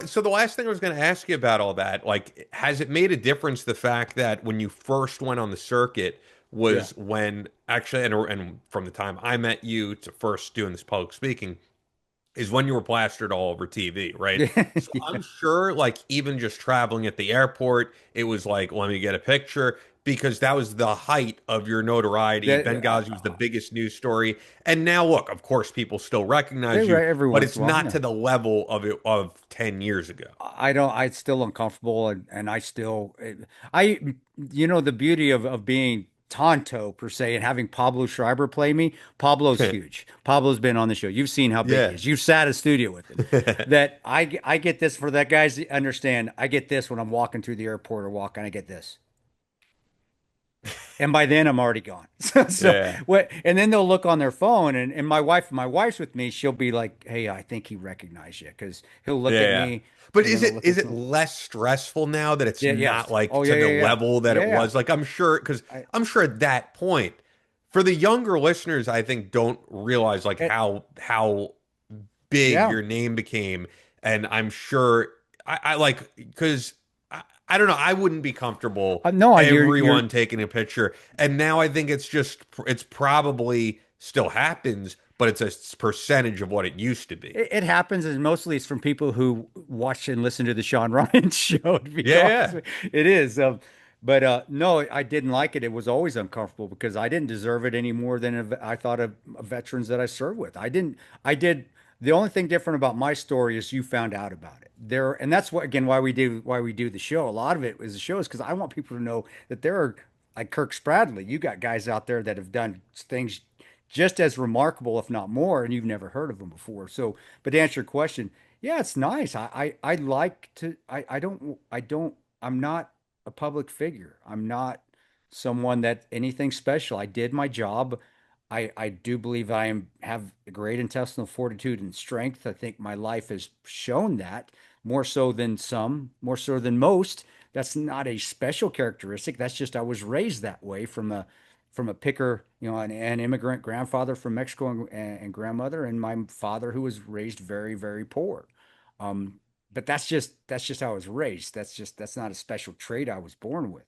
so the last thing I was going to ask you about all that, like, has it made a difference the fact that when you first went on the circuit Yeah. was when actually, and from the time I met you to first doing this public speaking, is when you were plastered all over TV, right? So Yeah. I'm sure, like, even just traveling at the airport, it was like, let me get a picture because that was the height of your notoriety. That Benghazi was the biggest news story. And now, look, of course, people still recognize you, every but once it's in a while, not yeah. to the level of it of 10 years ago. I don't, I still uncomfortable and I still, I, the beauty of being Tonto per se and having Pablo Schreiber play me, Pablo's huge. Pablo's been on the show. You've seen how big he Yeah. is. You've sat in studio with him. That I get this for that guys to understand. I get this when I'm walking through the airport or walking, I get this. And by then I'm already gone. So Yeah. what, and then they'll look on their phone and my wife's with me. She'll be like, "Hey, I think he recognized you." Because he'll look at Yeah. me But and then is I'll it look is at it them. less stressful now that it's Yeah, not yes. like Oh to yeah, the yeah, yeah. level that Yeah, it yeah. was? Like I'm sure because I I'm sure at that point, for the younger listeners, I think don't realize like it, how big yeah. your name became. And I'm sure I like because I don't know, I wouldn't be comfortable No, you're everyone taking a picture. And now I think it's probably still happens, but it's a percentage of what it used to be. it happens and mostly it's from people who watch and listen to the Sean Ryan show, to be Yeah, honest yeah. with you. It is. But no, I didn't like it. It was always uncomfortable because I didn't deserve it any more than I thought of veterans that I served with. I did. The only thing different about my story is you found out about it there, and that's what again why we do the show. A lot of it is the show is because I want people to know that there are like Kirk Spradley. You got guys out there that have done things just as remarkable, if not more, and you've never heard of them before. So, but to answer your question, yeah, it's nice. I like to. I'm not a public figure. I'm not someone that anything special. I did my job. I do believe have great intestinal fortitude and strength. I think my life has shown that more so than some, more so than most. That's not a special characteristic. That's just I was raised that way from a picker, an immigrant grandfather from Mexico and grandmother, and my father who was raised very, very poor. Um, but that's just how I was raised. That's not a special trait I was born with.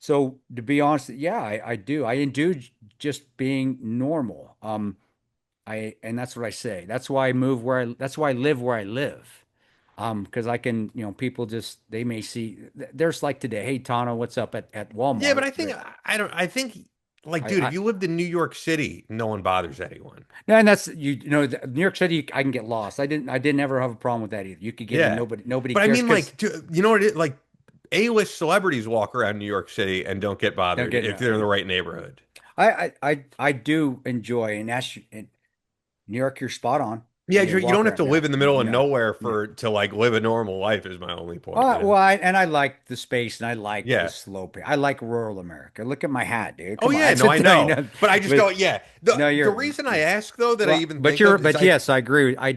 So to be honest, yeah, I do. I do just being normal. And that's what I say. That's why I live where I live. Because I can, people just they may see there's like today, hey Tano, what's up at Yeah, but Walmart? I think I don't. I think like, dude, if I you lived in New York City, no one bothers anyone. No, and that's New York City. I can get lost. I didn't ever have a problem with that either. You could get in. Yeah, Nobody but I cares mean, because like, you know what? Like, A-list celebrities walk around New York City and don't get don't bothered get if they're in the right neighborhood. I do enjoy and that's in New York. You're spot on. Yeah, You you walk don't have to around. Yeah, live in the middle of yeah, nowhere yeah. for to like live a normal life. Is my only point. You Well, know? and I like the space and I like the Yeah. slow pace. I like rural America. Look at my hat, dude. Oh Come on, yeah, that's no, a I thing. know, but I just But don't. Yeah, no, the you're reason I yeah. ask though that I Well, even think of is but I yes, I agree. I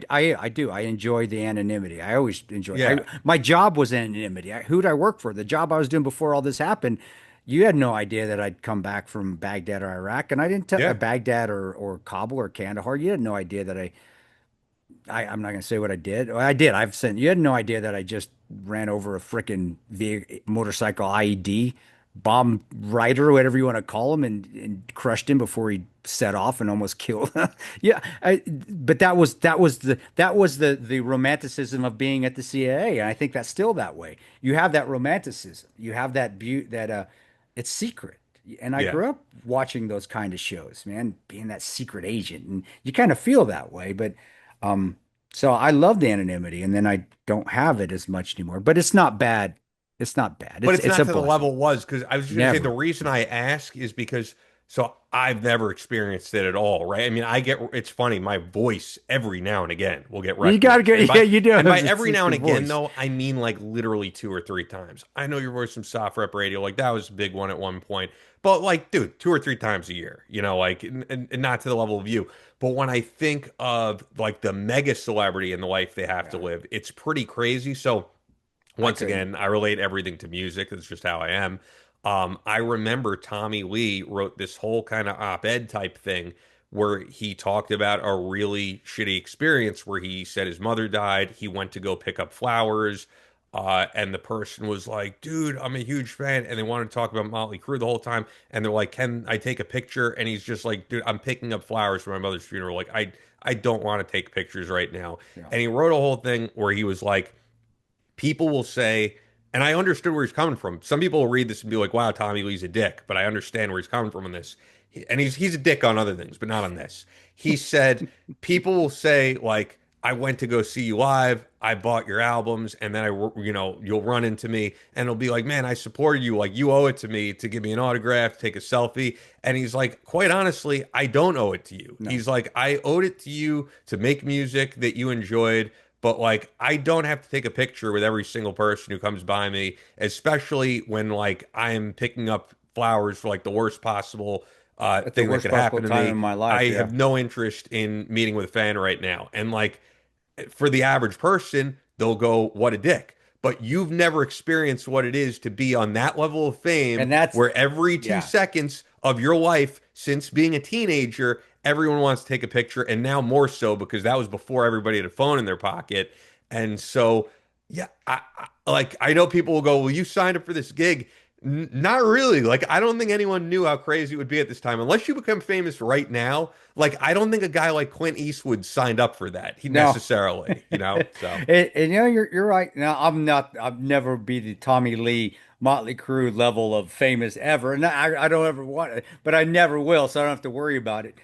do. I enjoy the anonymity. I always enjoy. yeah My job was anonymity. Who'd I work for? The job I was doing before all this happened. You had no idea that I'd come back from Baghdad or Iraq, and I didn't tell yeah Baghdad or Kabul or Kandahar. You had no idea that I'm not going to say what I did. Well, I did. I've sent. You had no idea that I just ran over a freaking motorcycle IED bomb rider, whatever you want to call him, and crushed him before he set off and almost killed. Yeah, but that was the romanticism of being at the CIA, and I think that's still that way. You have that romanticism. You have that beauty that it's secret. And I yeah. grew up watching those kind of shows, man, being that secret agent, and you kind of feel that way, but. Um, so I love the anonymity, and then I don't have it as much anymore. But it's not bad. It's not bad. But It's it's it's not a to the blessing. level it was because I was just gonna say the Never. reason I ask is because so I've never experienced it at all, right? I mean, I get it's funny, my voice every now and again will get You gotta recognized. get yeah, you do. And by It's every just now the and again voice. though, I mean like literally two or three times. I know your voice from soft rep radio, like that was a big one at one point. But like, dude, two or three times a year, like and not to the level of you. But when I think of like the mega celebrity and the life they have to Yeah, live, it's pretty crazy. So I once couldn't. again, I relate everything to music. That's just how I am. I remember Tommy Lee wrote this whole kind of op-ed type thing where he talked about a really shitty experience where he said his mother died. He went to go pick up flowers. And the person was like, dude, I'm a huge fan. And they wanted to talk about Motley Crue the whole time. And they're like, can I take a picture? And he's just like, dude, I'm picking up flowers for my mother's funeral. Like, I don't want to take pictures right now. Yeah. And he wrote a whole thing where he was like, people will say, and I understood where he's coming from. Some people will read this and be like, "Wow, Tommy Lee's a dick," but I understand where he's coming from in this. And he's a dick on other things, but not on this. He said people will say like, "I went to go see you live. I bought your albums, and then you'll run into me, and it'll be like, man, I supported you. Like you owe it to me to give me an autograph, take a selfie." And he's like, quite honestly, I don't owe it to you. No. He's like, I owed it to you to make music that you enjoyed, but like I don't have to take a picture with every single person who comes by me, especially when like I'm picking up flowers for like the worst possible At the thing that worst could possible happen to time in me. my life. I Yeah. have no interest in meeting with a fan right now. And like for the average person, they'll go, "What a dick." But you've never experienced what it is to be on that level of fame And that's, where every two yeah. seconds of your life since being a teenager, everyone wants to take a picture. And now more so because that was before everybody had a phone in their pocket. And so, yeah, like I know people will go, "Well, you signed up for this gig." Not really. Like, I don't think anyone knew how crazy it would be at this time. Unless you become famous right now, like, I don't think a guy like Clint Eastwood signed up for that. He No. necessarily, you know? So, And, you're right. Now I'm not. I've never be the Tommy Lee, Motley Crue level of famous ever, and I don't ever want it, but I never will, so I don't have to worry about it.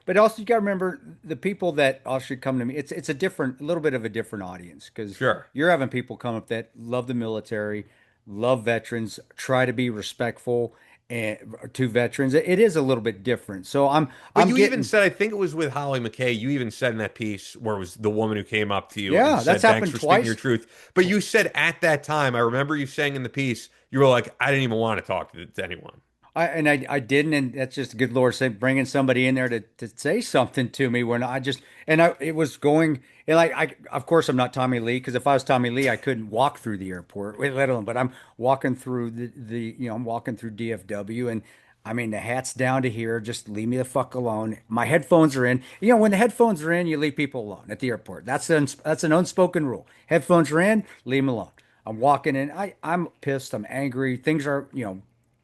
But also you got to remember the people that also come to me. It's a little bit of a different audience because sure. you're having people come up that love the military, love veterans, try to be respectful and to veterans. It is a little bit different. So But I'm you even getting. said, I think it was with Holly McKay, you even said in that piece where it was the woman who came up to you and Yeah, that's said, "Thanks happened for speaking your twice. truth." But you said at that time, I remember you saying in the piece, you were like, "I didn't even want to talk to anyone." I didn't, and that's just good Lord say bringing somebody in there to say something to me when I just and I it was going and like I of course I'm not Tommy Lee because if I was Tommy Lee I couldn't walk through the airport let alone but I'm walking through the I'm walking through DFW and I mean the hat's down to here just leave me the fuck alone my headphones are in when the headphones are in you leave people alone at the airport that's an unspoken rule headphones are in leave them alone I'm walking in I'm pissed I'm angry things are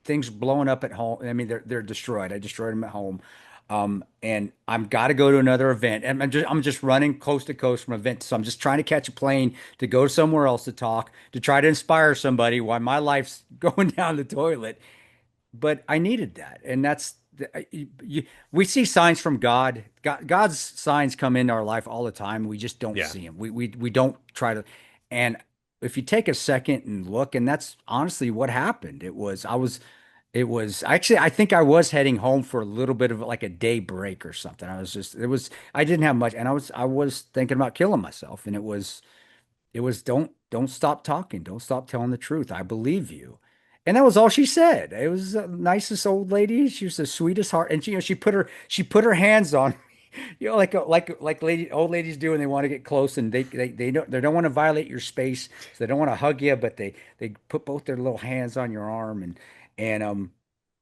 things blowing up at home. I mean, they're destroyed. I destroyed them at home. And I'm got to go to another event. And I'm just running coast to coast from event. So I'm just trying to catch a plane to go somewhere else to talk, to try to inspire somebody while my life's going down the toilet. But I needed that. And we see signs from God. God's signs come into our life all the time. We just don't Yeah. see them. We don't try to. And if you take a second and look, and that's honestly what happened. It was actually, I think I was heading home for a little bit of like a day break or something. I didn't have much, and I was thinking about killing myself, and it was don't stop talking, don't stop telling the truth. I believe you. And that was all she said. It was the nicest old lady. She was the sweetest heart. And she put her hands on me, like old ladies do when they want to get close and they don't want to violate your space. So they don't want to hug you, but they put both their little hands on your arm and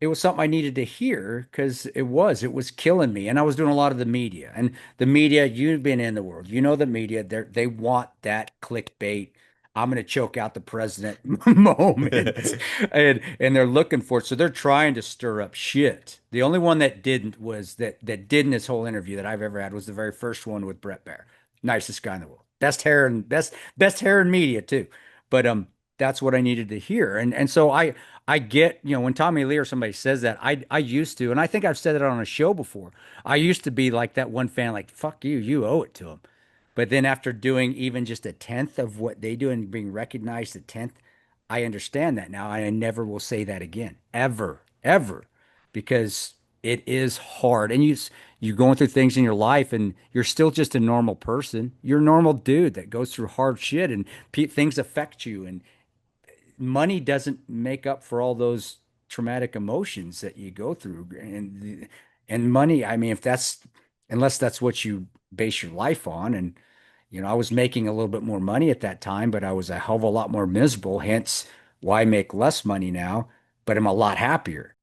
it was something I needed to hear because it was killing me. And I was doing a lot of the media. And the media, you've been in the world. You know the media, they want that clickbait. I'm going to choke out the president moment. And they're looking for it. So they're trying to stir up shit. The only one that didn't was that did in this whole interview that I've ever had was the very first one with Brett Baer. Nicest guy in the world. Best hair and best hair in media too. But that's what I needed to hear. And so I get, when Tommy Lee or somebody says that, I used to, and I think I've said it on a show before. I used to be like that one fan, like, fuck you, you owe it to him. But then after doing even just a tenth of what they do and being recognized a tenth, I understand that now. I never will say that again, ever, ever, because it is hard. And you're going through things in your life and you're still just a normal person. You're a normal dude that goes through hard shit and things affect you. And money doesn't make up for all those traumatic emotions that you go through. And money, I mean, if that's unless that's what you base your life on. And I was making a little bit more money at that time, but I was a hell of a lot more miserable. Hence, why I make less money now, but I'm a lot happier.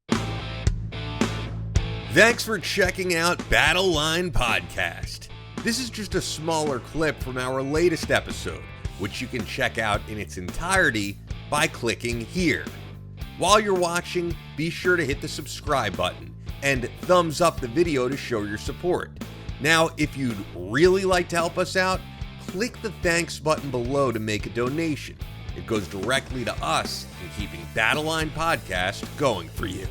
Thanks for checking out Battle Line Podcast. This is just a smaller clip from our latest episode, which you can check out in its entirety by clicking here. While you're watching, be sure to hit the subscribe button and thumbs up the video to show your support. Now, if you'd really like to help us out, click the thanks button below to make a donation. It goes directly to us in keeping Battle Line Podcast going for you.